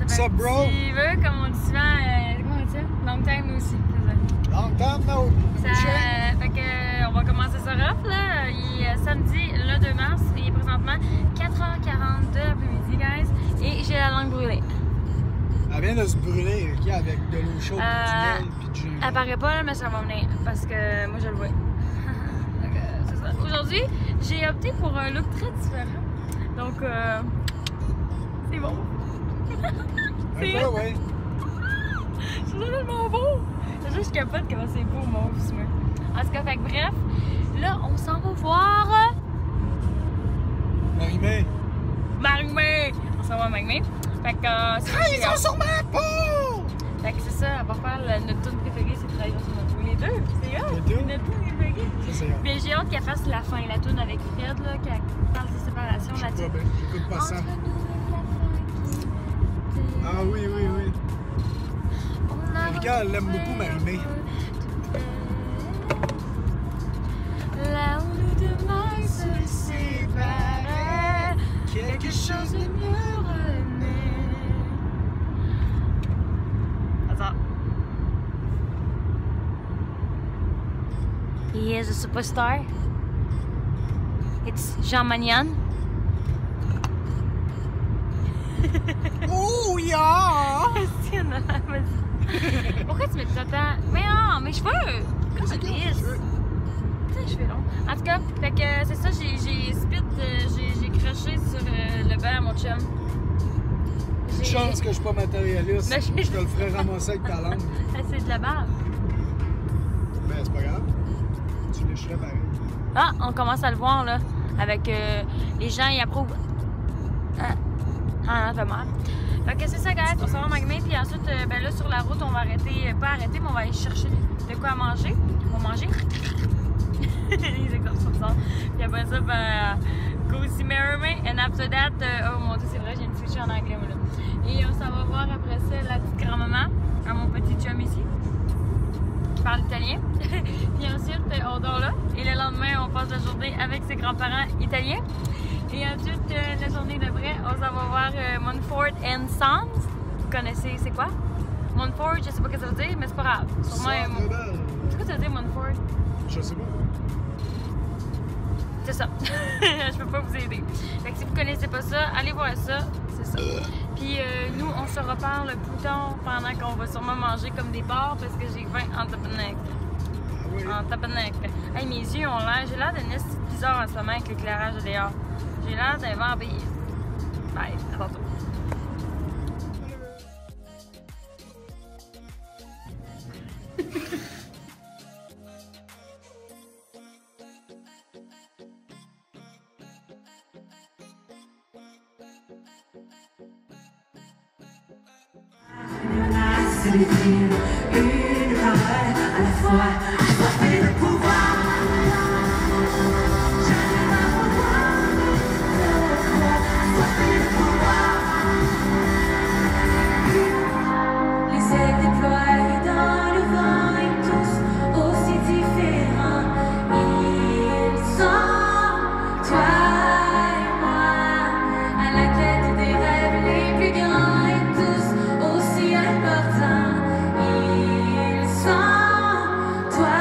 What's up, bro? Tu veux, comme on dit souvent, comment on dit ça? Long time no see. Long time no. Fait que, on va commencer ça rough, là. Il est samedi, le 2 mars, et il est présentement 4h40 de l'après-midi, guys, et j'ai la langue brûlée. Elle vient de se brûler, OK, avec de l'eau chaude, du miel, puis du gingembre. Elle paraît pas, là, mais ça va venir, parce que moi, je le vois. C'est ça. Aujourd'hui, j'ai opté pour un look très différent. Donc, c'est bon. C'est ça, ouais. Je trouve ça tellement beau. C'est juste que je capote comment c'est beau, mon smeur. En tout cas, fait que bref, là, on s'en va voir Marie-Mé. Marie-Mé. On s'en va voir Marie-Mé. Fait que ils sont sur ma peau! Fait que c'est ça, elle va faire notre tune préférée, c'est Trahison sur notre peau. Les deux, c'est eux. Les deux? Notre tune préférée. Ça, c'est Mais j'ai hâte qu'elle fasse la fin, la tune avec Fred, là, qu'elle parle des séparations là-dessus. J'écoute pas ça. Entre nous et la fin. Ah oui, oui, oui. Erika, elle l'aime beaucoup, Marie-Mé. Là où nous demain se séparaient, quelque chose de mieux renaît. Attends. He is a superstar. It's Jean Magnan. Oh, yeah! Pourquoi tu mets tout le temps? Mais non, mes cheveux! C'est Comment tes cheveux? Tu sais, cheveux longs. En tout cas, fait que c'est ça, j'ai craché sur le banc à mon chum. Une chance que je suis pas matérialiste. Mais Je te le ferais ramasser avec ta langue. C'est de la barbe. Ben, c'est pas grave. Tu lécherais pareil. Ah, on commence à le voir, là. Avec les gens, ils approuvent. Ah, non, t'as mal. Fait que c'est ça, guys. On s'en va à Marie-Mé, puis ensuite, ben là, sur la route, on va arrêter, pas arrêter, mais on va aller chercher de quoi manger. On va manger. Les écoles sont ça. Puis après ça, ben, go see Marie-Mé. And after that, oh mon dieu, c'est vrai, j'ai une switch en anglais, moi, là. Et on s'en va voir après ça la petite grand-maman, à mon petit chum ici, qui parle italien. Puis ensuite, on dort là. Et le lendemain, on passe la journée avec ses grands-parents italiens. Et ensuite, la journée d'après, on s'en va voir Montfort and Sons. Vous connaissez, c'est quoi? Montfort, je sais pas ce que ça veut dire, mais c'est pas grave. Sûrement. C'est quoi ça veut dire, Montfort? Je sais pas. C'est ça. Je peux pas vous aider. Fait que si vous connaissez pas ça, allez voir ça. C'est ça. Puis nous, on se reparle plus tard pendant qu'on va sûrement manger comme des porcs parce que j'ai faim en tabarnak. Ah oui. En tabarnak. Hey, mes yeux ont l'air. J'ai l'air d'une esti bizarre en ce moment avec l'éclairage de dehors. J'ai l'air d'un vampire. Bye, à tantôt. C'est d'écrire une parole à la fois, porter le pouvoir. J'arrive à revoir porter le pouvoir. Les ailes déployées dans le vent et tous aussi différents. Ils sont toi et moi, à la quête des rêves les plus grands et tous aussi importants. Ils sont toi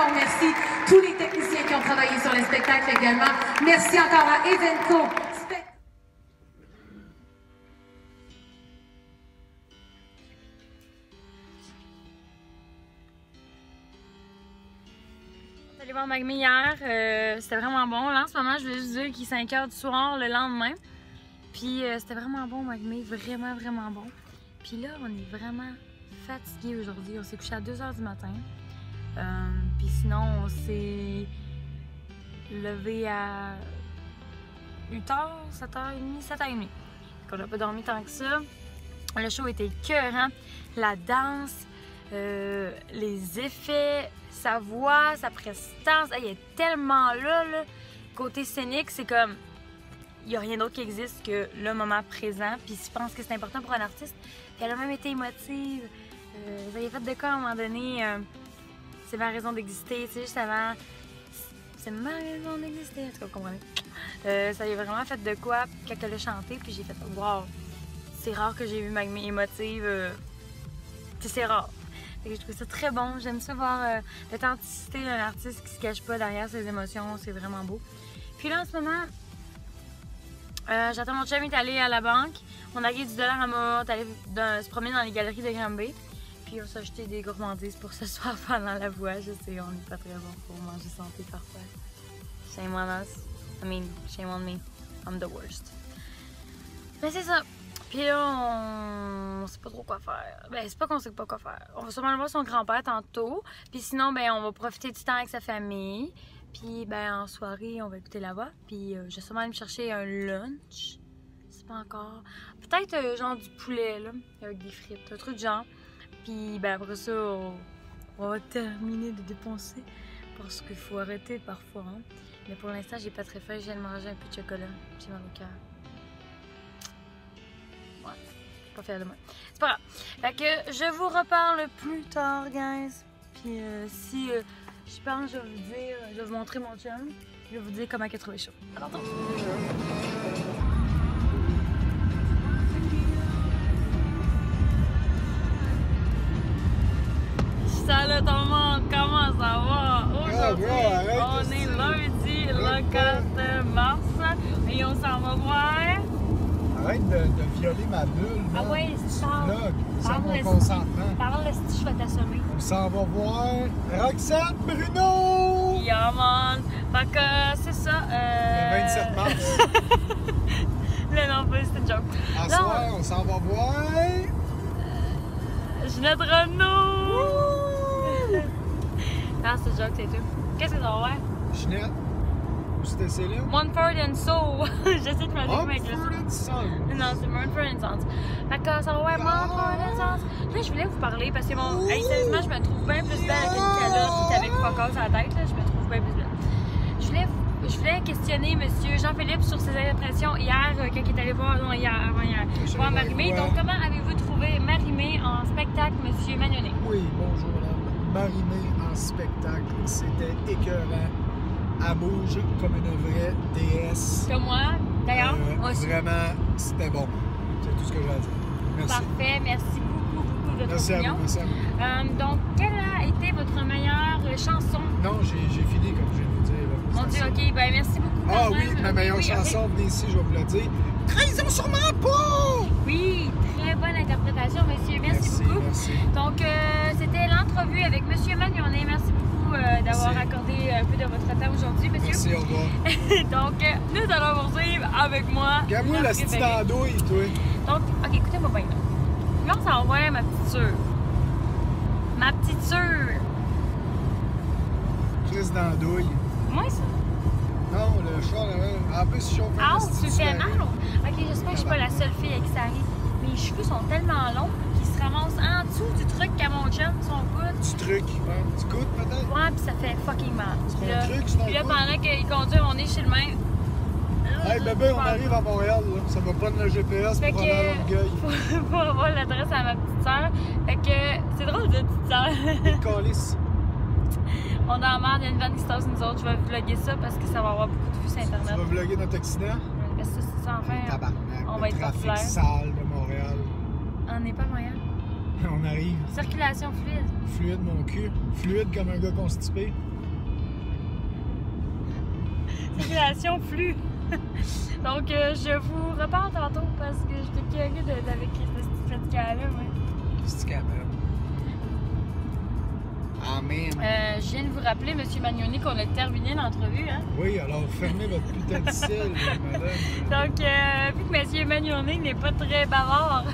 encore merci tous les techniciens qui ont travaillé sur les spectacles également. Merci encore à Evenco. Allé voir Magmé hier, c'était vraiment bon. Là en ce moment, je voulais juste dire qu'il est 5 h du soir le lendemain. Puis c'était vraiment bon Magmé, vraiment vraiment bon. Puis là, on est vraiment fatigué aujourd'hui. On s'est couché à 2 h du matin. Puis sinon, on s'est levé à 8 h, 7 h30, 7 h 30. On n'a pas dormi tant que ça. Le show était écœurant. La danse, les effets, sa voix, sa prestance, elle est tellement là. Côté scénique, c'est comme, il n'y a rien d'autre qui existe que le moment présent. Puis je pense que c'est important pour un artiste. Puis elle a même été émotive. Ça y a fait de quoi à un moment donné, c'est ma raison d'exister, tu sais, juste avant, c'est ma raison d'exister, en tout cas, vous comprenez. Ça y a vraiment fait de quoi quand elle a chanté, puis j'ai fait, wow, c'est rare que j'ai vu Magmé émotive, c'est rare. Fait que je trouve ça très bon, j'aime ça voir l'authenticité d'un artiste qui se cache pas derrière ses émotions, c'est vraiment beau. Puis là, en ce moment, j'attends mon chum, il est allé à la banque, on a gagné du Dollarama, on est allé se promener dans les galeries de Granby. Puis on s'est acheté des gourmandises pour ce soir pendant la voix. Je sais, on n'est pas très bon pour manger santé parfois. Shame on us. I mean, shame on me. I'm the worst. Mais c'est ça. Puis là, on sait pas trop quoi faire. Ben, c'est pas qu'on sait pas quoi faire. On va sûrement aller voir son grand-père tantôt. Puis sinon, ben, on va profiter du temps avec sa famille. Puis, ben, en soirée, on va écouter la voix. Puis, je vais sûrement aller me chercher un lunch. C'est pas encore. Peut-être genre du poulet, là, avec des frites. Un truc de genre. Puis ben après ça, on va terminer de dépenser parce qu'il faut arrêter parfois. Hein. Mais pour l'instant, j'ai pas très faim. Je viens de manger un peu de chocolat. J'ai mal au cœur. Ouais, je suis pas fière de moi. C'est pas grave. Fait que je vous reparle plus tard, guys. Puis si je pense, je vais vous dire, je vais vous montrer mon chum. Je vais vous dire comment il a trouvé chaud. Alors, attends. Salut tout le monde, comment ça va? Aujourd'hui, on est lundi, le 4 mars et on s'en va voir. Arrête de violer ma bulle. Ah ouais, si Charles. Sans mon consentement. Parle si je vais t'assommer. On s'en va voir Roxane Bruno! Yeah man! Fait que c'est ça. Le 27 mars. Non, pas c'était une joke. À soir, on s'en va voir. Ginette Renaud! Non, c'est une joke, c'est tout. Qu'est-ce que ça va voir? Ginette. Où c'était Céline? Mumford & Sons. J'essaie de me dire avec le Mumford & Sons. Non, c'est Mumford & Sons. Fait que ça va voir Mumford & Sons. Là, je voulais vous parler parce que bon, hey, sérieusement, je me trouve bien plus belle avec une calotte avec focus à la tête. Là, je me trouve bien plus belle. Je voulais questionner M. Jean-Philippe sur ses impressions hier, quand il est allé voir, non, avant-hier, voir Marie-Mé. Donc, comment avez-vous trouvé Marie-Mé en spectacle, M. Magnonet? Oui, bonjour, madame. Marie-Mé en spectacle, c'était écœurant. Elle bouge comme une vraie déesse. Comme moi, d'ailleurs. Vraiment, c'était bon. C'est tout ce que j'ai à dire. Merci. Parfait, merci beaucoup de votre Merci opinion. à vous, merci à vous. Donc, quelle a été votre meilleure chanson? Non, j'ai fini comme je viens de vous dire. Là, Mon Dieu, ok, ben merci beaucoup. Ah oui, ma meilleure chanson, venez ici, je vais vous le dire. Trahison sur ma peau! Oui, très bonne interprétation, monsieur. Merci beaucoup. Merci. Donc, c'était l'entrevue avec monsieur Magnonet. Merci beaucoup d'avoir accordé un peu de votre temps aujourd'hui, monsieur. Merci, au revoir. Donc, nous allons poursuivre avec moi. Regarde-moi la petite andouille, toi. Donc, ok, écoutez-moi bien. Là, on s'en va ma petite sœur. Ma petite sœur. Chris d'andouille. Moi, ça. Non, le chat, là, en plus, je chauffe. Ah, tu fais mal? Ok, j'espère que je suis pas la seule fille avec qui ça arrive. Mes cheveux sont tellement longs qu'ils se ramassent en dessous du truc qu'à mon chum, son coude. Du truc, hein? Du coude, peut-être? Ouais, puis ça fait fucking mal. C'est Puis ton là, truc, c'est ton puis là, coude? pendant qu'il conduit, on est chez le même. Hey, bébé, on arrive à Montréal, là. Ça va prendre le GPS Fait pour aller à Longueuil. pour avoir l'adresse à ma petite soeur. Fait que c'est drôle de petite soeur. Calice. On est en merde, il y a une vanne qui se tasse, nous autres. Je vais vlogger ça parce que ça va avoir beaucoup de vues sur Tu Internet. vas vlogger notre accident? Parce que c'est ça, enfin. Tabarnak, on va le être trafic populaire. sale de Montréal. On n'est pas moyen. On arrive. Circulation fluide. Fluide, mon cul. Fluide comme un gars constipé. Circulation flux. Donc, je vous reparle tantôt parce que j'étais curieuse avec ce petit fatigant-là, moi. C'est capable. Amen. Je viens de vous rappeler, M. Magnoni, qu'on a terminé l'entrevue, hein? Oui, alors fermez votre putain de ciel, madame. Donc, vu que M. Magnoni n'est pas très bavard,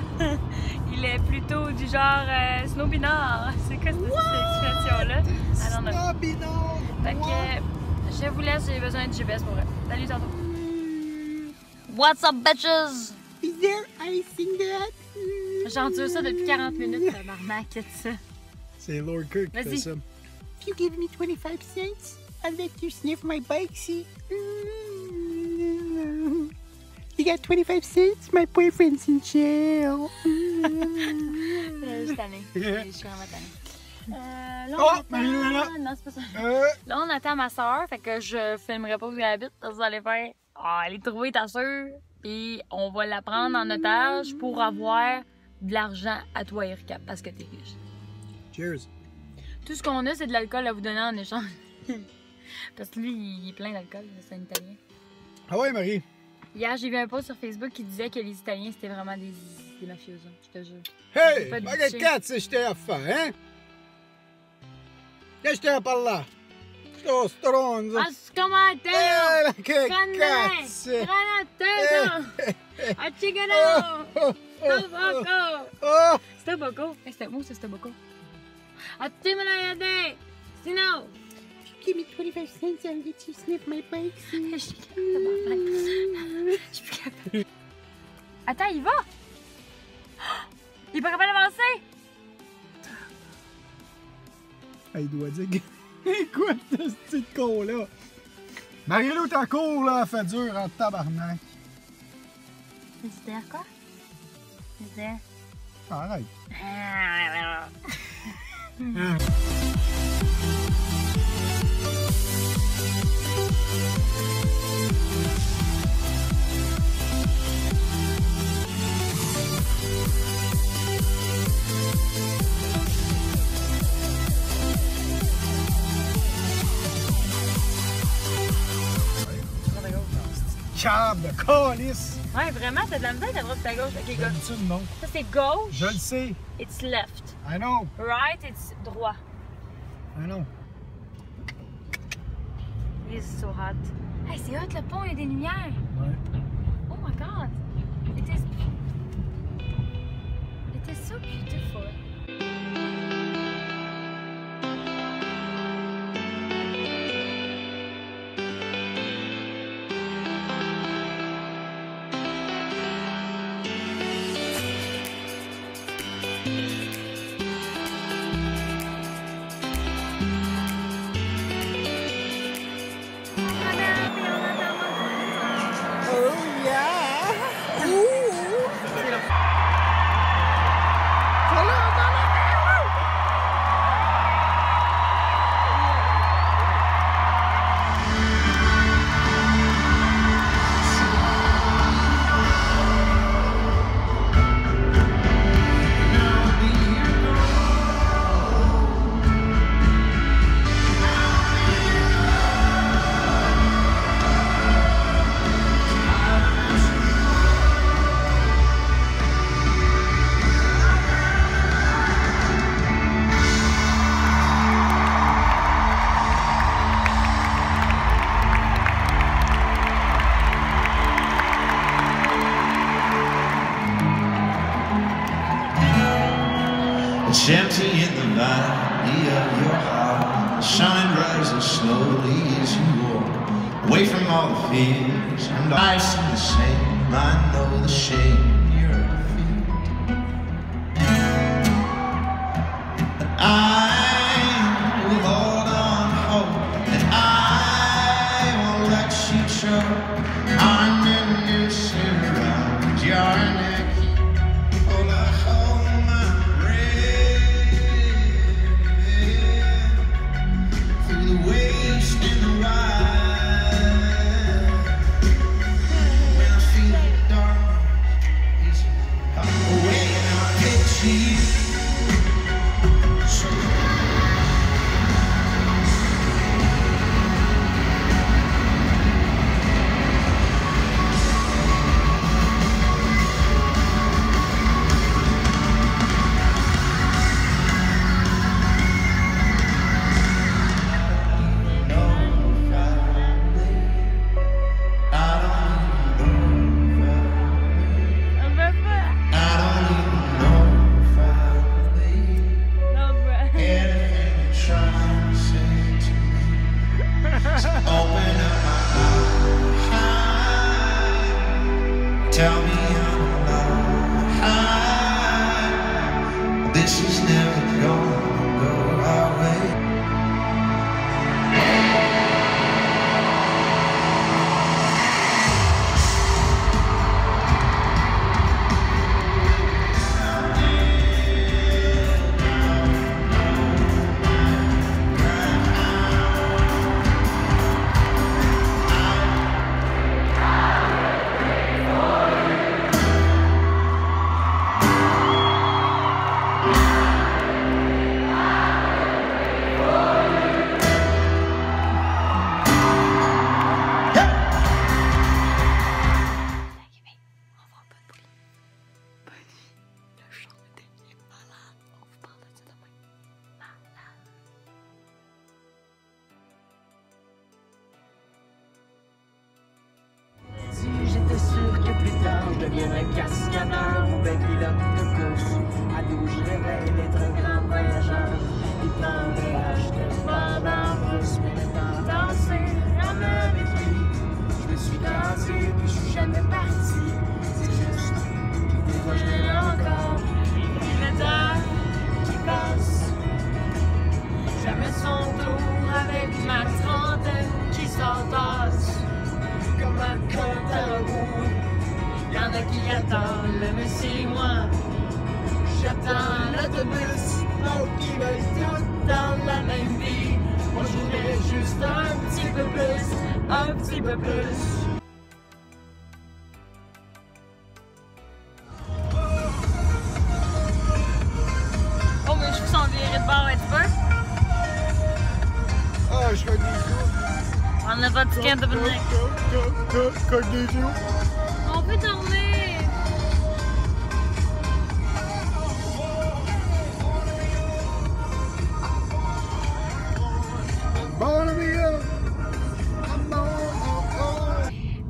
il est plutôt du genre snobinard. C'est quoi cette expression-là? Snobinard! Fait que je vous laisse, j'ai besoin de GPS pour elle. Salut, tantôt. What's up, bitches? Is there ice in that? J'endure ça depuis 40 minutes, tabarnak, ça. C'est Lord Kirk qui fait Vas-y. ça. If you give me 25 cents, I'll let you sniff my bike seat. You got 25 cents? My boyfriend's in jail. Je suis tannée. Je suis vraiment tannée. Là, on Oh, attend... Marie-Lou est là. Non, c'est pas ça. Euh, Là, on attend ma soeur, fait que je filmerai pas où elle habite. Vous allez faire, allez trouver ta soeur, puis on va la prendre en otage pour avoir de l'argent à toi, Erika, parce que t'es riche. cheers. Tout ce qu'on a, c'est de l'alcool à vous donner en échange. Parce que lui, il est plein d'alcool, c'est un Italien. Ah ouais, Marie. Hier, j'ai vu un post sur Facebook qui disait que les Italiens, c'était vraiment des mafiosos, je te jure. Hey! Pas de Ma boucher. che cazzo stai a fare, hein? Che stai a parlare? Sto stronzo! Ascomateo! Che Canne! cazzo! Granateo! Achigano! Stoboco! Oh! Stoboco? C'était où ça, Stoboco? Attimelayade! Sinon! Give me 25 cents, I'll let you sniff my bike seat. Je suis plus capable. Attends, il va! Il est pas capable d'avancer! Il doit dire écoute ce petit con-là. Marie-Lou, ta cour, là, elle fait dur en tabarnak. C'était quoi? C'était... Arrête. Câble de calice. Ouais, vraiment, t'as de la misère à droite et à gauche. Ok, go. D'habitude, non. Ça, c'est gauche. Je le sais. It's left. I know. Right, it's droit. I know. It's so hot. Hey, c'est hot, le pont, il y a des lumières. Ouais. Oh my god. It is so beautiful. Oh yeah! It's empty in the valley of your heart. The sun rises slowly as you walk away from all the fears. And I see the same. I know the shame in your feet. But I will hold on hope, and I won't let you choke. I'm in this around your neck. Hold I hold my breath through the waste and the wild. When I feel the dark, easy away and I'll get you. So is never gonna go our way. J'étais sûr que plus tard je deviendrais cascadeur ou ben pilote de course. Ado, je rêvais d'être un grand voyageur. Des plans de acheter pas d'embrousse, mais le temps danser avec lui. Je me suis cassé, puis je suis jamais parti. C'est juste, des fois je rêve encore. Et le temps qui passe, jamais son tour avec ma trentaine qui s'entasse. Comme un compte à rebours. Y'en a qui attendent, mais c'est moi. J'attends l'autobus, d'autres qui veulent tout dans la même vie. Moi je voudrais juste un petit peu plus, un petit peu plus. Oh, mais je trouve son viré de bord, tu vois? Ah, je connais tout. On n'a pas de ticket de venir. Je connais tout. On peut dormir.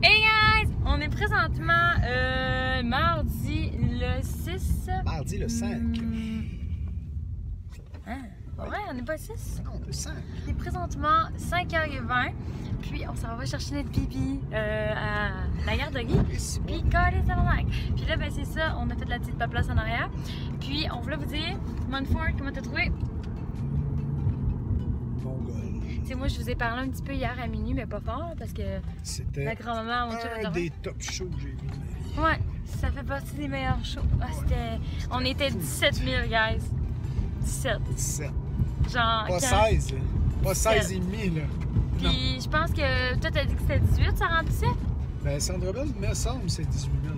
Hey guys! On est présentement mardi le 6. Mardi le 5. Hein? Ouais, on n'est pas 6. Non, le 5. Il est présentement 5h20. Puis on s'en va chercher notre pipi à la gare de Guy. Puis Carly Salamac. Puis là, ben c'est ça, on a fait la petite paplace en arrière. Puis on voulait vous dire, Montfort, comment t'as trouvé? Tu sais, moi je vous ai parlé un petit peu hier à minuit, mais pas fort parce que C'était la grand-maman, mon un des top shows que j'ai vu de ma vie. Ouais, ça fait partie des meilleurs shows. Ah, on était 17 000, guys. 17. 17. Genre. Pas 16, là. Pas 16 et demi, là. Puis je pense que toi t'as dit que c'était 18, ça remplissait? Ben, Centre-Bell, me semble, c'est 18 000.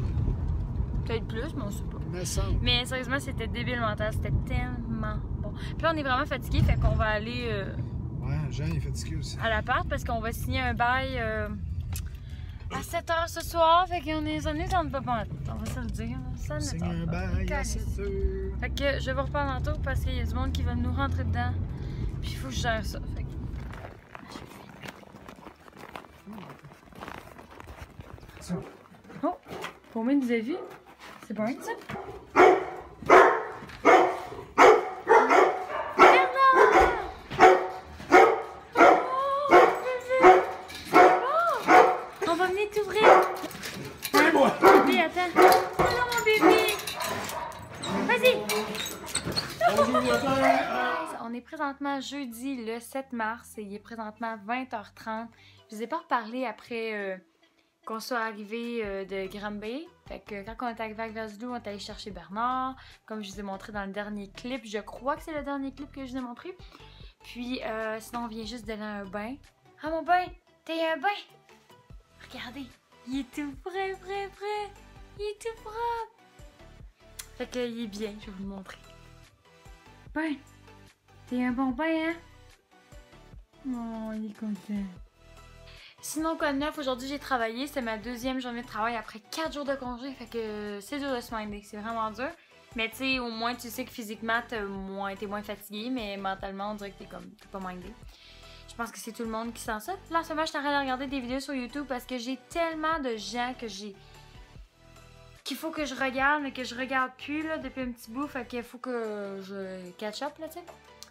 Peut-être plus, mais on sait pas. Me semble. Mais sérieusement, c'était débile mental, c'était tellement bon. Puis là, on est vraiment fatigué, fait qu'on va aller Ouais, Jean il est fatigué aussi. à l'appart parce qu'on va signer un bail à 7h ce soir. Fait qu'on est sonné dans le pas. On va se le dire. Ça C'est un bail à 7 heures. Fait que je vais vous reparler tantôt parce qu'il y a du monde qui va nous rentrer dedans. Puis il faut que je gère ça. Fait que... Oh! Combien nous a vu? C'est bon, ça? On va venir t'ouvrir. Bébé, attends. Oh non, mon bébé. Vas-y. On est présentement jeudi le 7 mars et il est présentement 20h30. Je vous ai pas reparlé après qu'on soit arrivé de Granby. Fait que quand on est arrivé à Glasgow, on est allé chercher Bernard. Comme je vous ai montré dans le dernier clip. Je crois que c'est le dernier clip que je vous ai montré. Puis sinon, on vient juste d'aller à un bain. Ah, mon bain! T'as un bain? Regardez, il est tout prêt. Il est tout propre. Fait que il est bien, je vais vous le montrer. Bain! T'es un bon bain, hein? Oh, il est content. Sinon, quoi de neuf, aujourd'hui j'ai travaillé. C'est ma deuxième journée de travail après 4 jours de congé. Fait que c'est dur de se minder, c'est vraiment dur. Mais tu sais, au moins tu sais que physiquement t'es moins fatigué, mais mentalement on dirait que t'es pas mindé. Je pense que c'est tout le monde qui sent ça. Là, en ce moment, je suis en train de regarder des vidéos sur YouTube parce que j'ai tellement de gens qu'il faut que je regarde, mais que je regarde plus là, depuis un petit bout. Fait qu'il faut que je catch up, là, tu sais.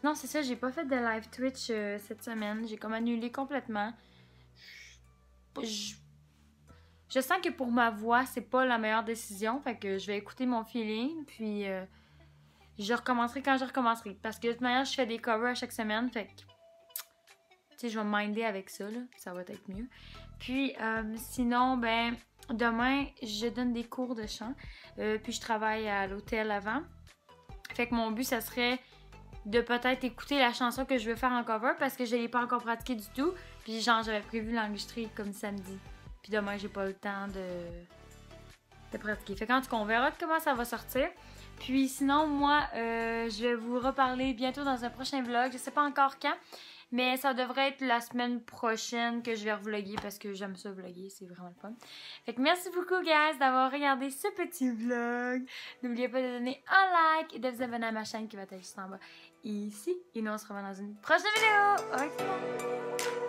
Non, c'est ça, j'ai pas fait de live Twitch cette semaine. J'ai comme annulé complètement. Je sens que pour ma voix, c'est pas la meilleure décision. Fait que je vais écouter mon feeling. Puis je recommencerai quand je recommencerai. Parce que de toute manière, je fais des covers à chaque semaine. Fait que, tu sais, je vais me minder avec ça, là. Ça va être mieux. Puis, sinon, ben, demain, je donne des cours de chant. Puis, je travaille à l'hôtel avant. Fait que mon but, ça serait de peut-être écouter la chanson que je veux faire en cover parce que je l'ai pas encore pratiquée du tout. Puis, genre, j'avais prévu l'enregistrer comme samedi. Puis, demain, j'ai pas eu le temps de pratiquer. Fait qu'en tout cas, on verra comment ça va sortir. Puis sinon, moi, je vais vous reparler bientôt dans un prochain vlog. Je sais pas encore quand, mais ça devrait être la semaine prochaine que je vais revlogger parce que j'aime ça vlogger, c'est vraiment le fun. Fait que merci beaucoup, guys, d'avoir regardé ce petit vlog. N'oubliez pas de donner un like et de vous abonner à ma chaîne qui va être juste en bas ici. Et nous, on se revoit dans une prochaine vidéo. Au revoir.